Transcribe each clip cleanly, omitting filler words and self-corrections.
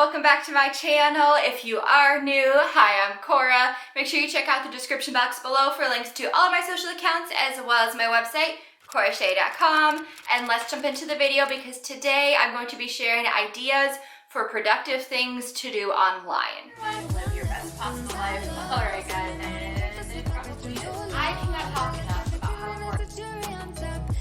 welcome back to my channel. If you are new, hi, I'm Cora. Make sure you check out the description box below for links to all of my social accounts as well as my website, Correlated.com. And let's jump into the video because today I'm going to be sharing ideas for productive things to do online. Live your best possible life. Alright guys, I cannot talk enough about how important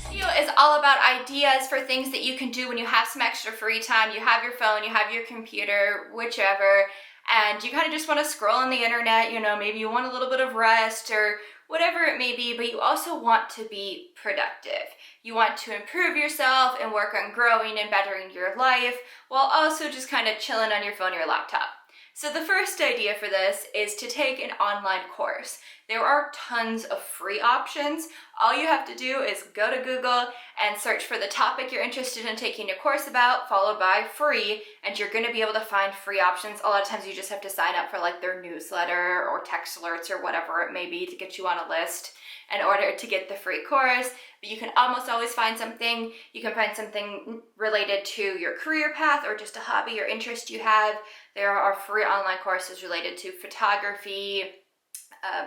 video is all about ideas for things that you can do when you have some extra free time. You have your phone, you have your computer, whichever, and you kind of just want to scroll on the internet. You know, maybe you want a little bit of rest or whatever it may be, but you also want to be productive. You want to improve yourself and work on growing and bettering your life while also just kind of chilling on your phone or your laptop. So the first idea for this is to take an online course. There are tons of free options. All you have to do is go to Google and search for the topic you're interested in taking a course about, followed by free, and you're gonna be able to find free options. A lot of times you just have to sign up for like their newsletter or text alerts or whatever it may be to get you on a list in order to get the free course. But you can almost always find something. You can find something related to your career path or just a hobby or interest you have. There are free online courses related to photography,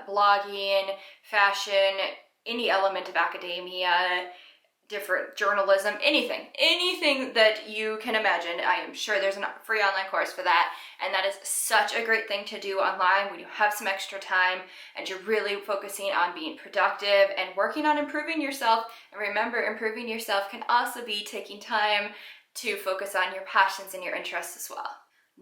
blogging, fashion, any element of academia, different journalism, anything that you can imagine. I am sure there's a free online course for that, and that is such a great thing to do online when you have some extra time and you're really focusing on being productive and working on improving yourself. And remember, improving yourself can also be taking time to focus on your passions and your interests as well.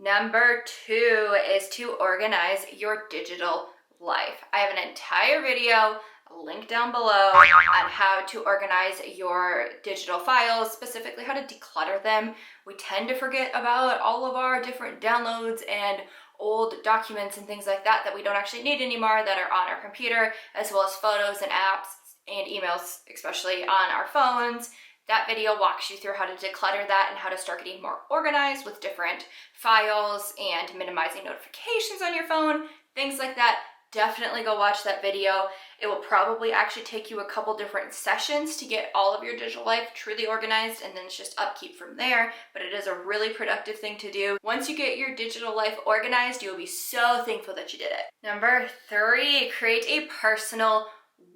Number 2 is to organize your digital life. I have an entire video link down below on how to organize your digital files, specifically how to declutter them. We tend to forget about all of our different downloads and old documents and things like that we don't actually need anymore that are on our computer, as well as photos and apps and emails, especially on our phones. That video walks you through how to declutter that and how to start getting more organized with different files and minimizing notifications on your phone, things like that. Definitely go watch that video. It will probably actually take you a couple different sessions to get all of your digital life truly organized, and then it's just upkeep from there, but it is a really productive thing to do. Once you get your digital life organized, you will be so thankful that you did it. Number 3, create a personal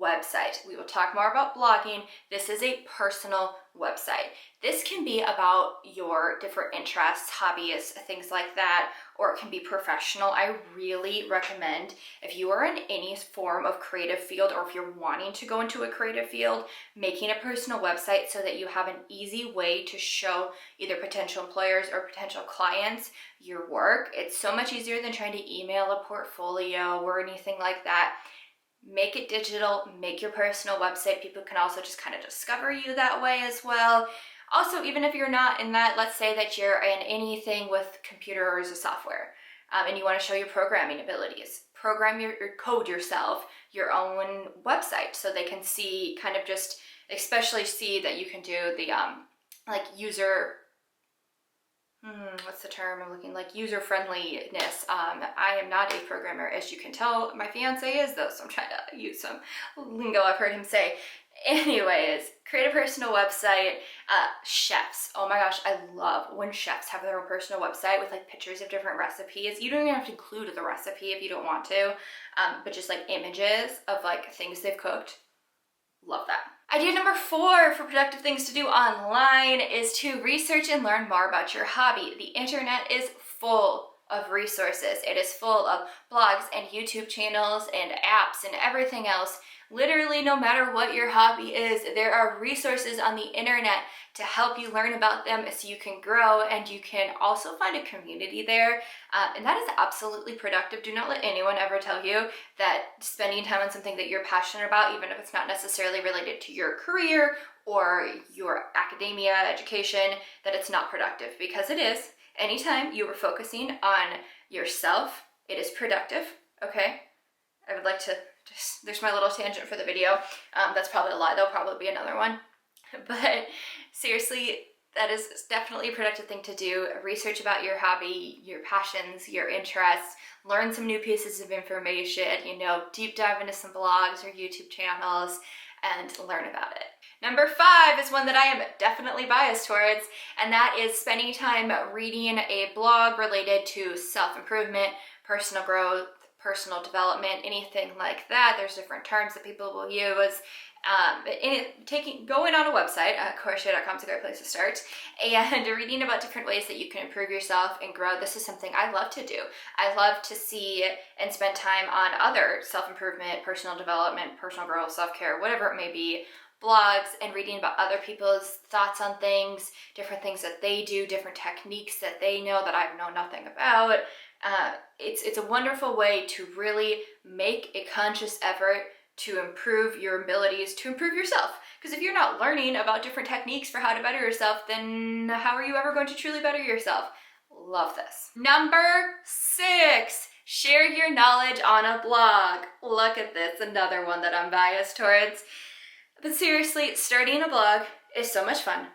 website. We will talk more about blogging. This is a personal website. This can be about your different interests, hobbies, things like that, or it can be professional. I really recommend, if you are in any form of creative field or if you're wanting to go into a creative field, making a personal website so that you have an easy way to show either potential employers or potential clients your work. It's so much easier than trying to email a portfolio or anything like that. Make it digital, make your personal website. People can also just kind of discover you that way as well. Also, even if you're not in that, let's say that you're in anything with computers or software, and you want to show your programming abilities, program your code yourself, your own website, so they can see kind of just, especially see that you can do the like user, what's the term I'm looking, like user friendliness. I am not a programmer, as you can tell. My fiance is though, so I'm trying to use some lingo I've heard him say. Anyways, create a personal website. Chefs, oh my gosh, I love when chefs have their own personal website with like pictures of different recipes. You don't even have to include the recipe if you don't want to, but just like images of like things they've cooked. Love that. Idea number 4 for productive things to do online is to research and learn more about your hobby. The internet is full of resources. It is full of blogs and YouTube channels and apps and everything else. Literally, no matter what your hobby is, there are resources on the internet to help you learn about them so you can grow, and you can also find a community there. And that is absolutely productive. Do not let anyone ever tell you that spending time on something that you're passionate about, even if it's not necessarily related to your career or your academia, education, that it's not productive, because it is. Anytime you are focusing on yourself, it is productive, okay? I would like to there's my little tangent for the video. That's probably a lie. There'll probably be another one. But seriously, that is definitely a productive thing to do. Research about your hobby, your passions, your interests, learn some new pieces of information, you know, deep dive into some blogs or YouTube channels and learn about it. Number 5 is one that I am definitely biased towards, and that is spending time reading a blog related to self-improvement, personal growth, personal development, anything like that. There's different terms that people will use. Going on a website, Correlated.com is a great place to start, and reading about different ways that you can improve yourself and grow. This is something I love to do. I love to see and spend time on other self-improvement, personal development, personal growth, self-care, whatever it may be, blogs, and reading about other people's thoughts on things, different things that they do, different techniques that they know that I know nothing about. It's a wonderful way to really make a conscious effort to improve your abilities, to improve yourself. Because if you're not learning about different techniques for how to better yourself, then how are you ever going to truly better yourself? Love this. Number 6, share your knowledge on a blog. Look at this, another one that I'm biased towards. But seriously, starting a blog is so much fun.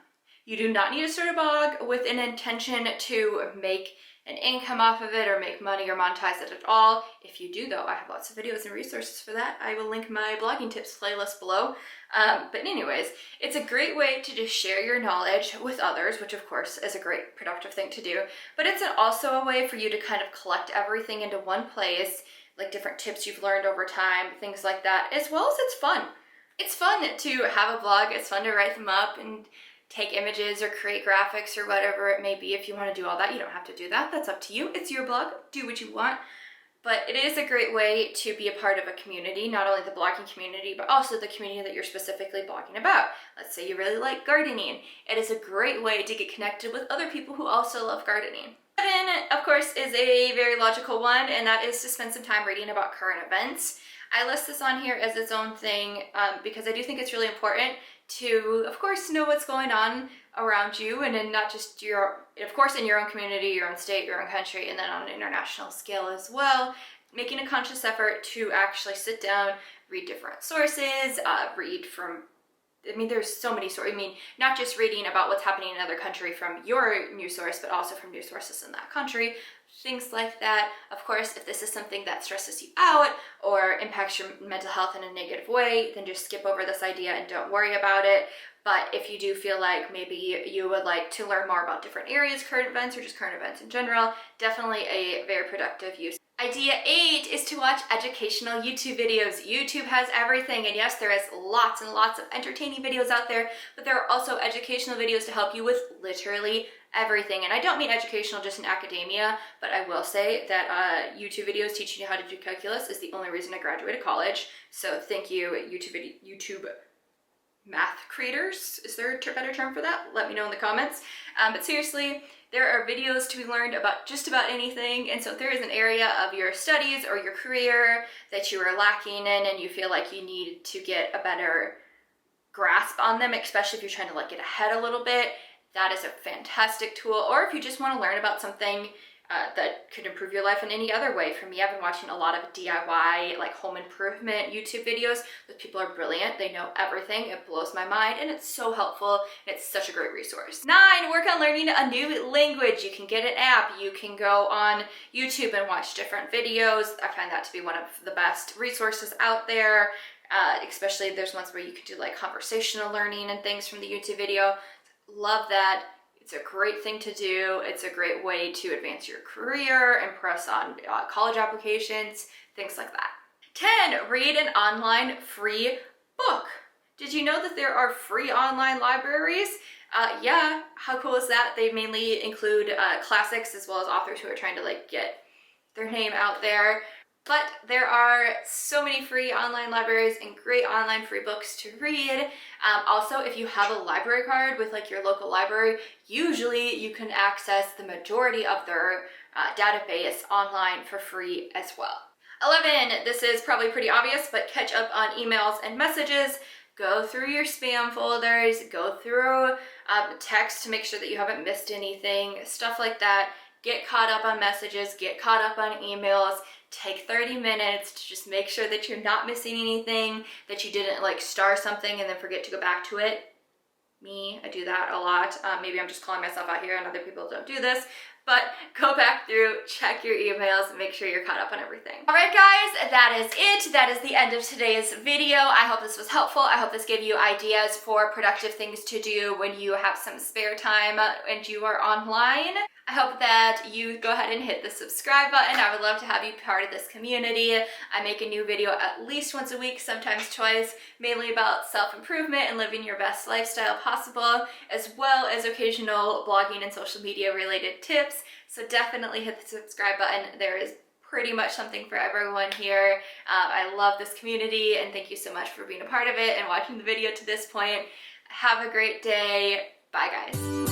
You do not need to start a blog with an intention to make an income off of it or make money or monetize it at all. If you do though, I have lots of videos and resources for that. I will link my blogging tips playlist below. But anyways, it's a great way to just share your knowledge with others, which of course is a great productive thing to do. But it's also a way for you to kind of collect everything into one place, like different tips you've learned over time, things like that, as well as it's fun. It's fun to have a blog. It's fun to write them up and take images or create graphics or whatever it may be. If you want to do all that, you don't have to do that. That's up to you. It's your blog. Do what you want. But it is a great way to be a part of a community, not only the blogging community, but also the community that you're specifically blogging about. Let's say you really like gardening. It is a great way to get connected with other people who also love gardening. 7, of course, is a very logical one, and that is to spend some time reading about current events. I list this on here as its own thing because I do think it's really important to, of course, know what's going on around you, and in not just of course, in your own community, your own state, your own country, and then on an international scale as well. Making a conscious effort to actually sit down, read different sources, read from, there's so many sources. Not just reading about what's happening in another country from your news source, but also from news sources in that country, things like that. Of course, if this is something that stresses you out or impacts your mental health in a negative way, then just skip over this idea and don't worry about it. But if you do feel like maybe you would like to learn more about different areas, current events, or just current events in general, definitely a very productive use. Idea 8 is to watch educational YouTube videos. YouTube has everything, and yes, there is lots and lots of entertaining videos out there, but there are also educational videos to help you with literally everything. And I don't mean educational just in academia, but I will say that YouTube videos teaching you how to do calculus is the only reason I graduated college. So thank you, YouTube math creators. Is there a better term for that? Let me know in the comments. But seriously, there are videos to be learned about just about anything, and so if there is an area of your studies or your career that you are lacking in and you feel like you need to get a better grasp on them, especially if you're trying to like get ahead a little bit, that is a fantastic tool. Or if you just want to learn about something that could improve your life in any other way. For me, I've been watching a lot of DIY, like home improvement YouTube videos. Those people are brilliant. They know everything. It blows my mind, and it's so helpful, and it's such a great resource. 9, work on learning a new language. You can get an app. You can go on YouTube and watch different videos. I find that to be one of the best resources out there, especially there's ones where you can do like conversational learning and things from the YouTube video. Love that. It's a great thing to do. It's a great way to advance your career and press on college applications, things like that. 10, read an online free book. Did you know that there are free online libraries? Yeah, how cool is that? They mainly include classics as well as authors who are trying to like get their name out there. But there are so many free online libraries and great online free books to read. Also, if you have a library card with like your local library, usually you can access the majority of their database online for free as well. 11, this is probably pretty obvious, but catch up on emails and messages. Go through your spam folders, go through text to make sure that you haven't missed anything, stuff like that. Get caught up on messages, get caught up on emails. Take 30 minutes to just make sure that you're not missing anything, that you didn't like star something and then forget to go back to it. me. I do that a lot. Maybe I'm just calling myself out here and other people don't do this, but go back through, check your emails, make sure you're caught up on everything. All right, guys, that is it. That is the end of today's video. I hope this was helpful. I hope this gave you ideas for productive things to do when you have some spare time and you are online. I hope that you go ahead and hit the subscribe button. I would love to have you part of this community. I make a new video at least once a week, sometimes twice, mainly about self-improvement and living your best lifestyle possible, as well as occasional blogging and social media related tips. So definitely hit the subscribe button. There is pretty much something for everyone here. I love this community, and thank you so much for being a part of it and watching the video to this point. Have a great day. Bye, guys.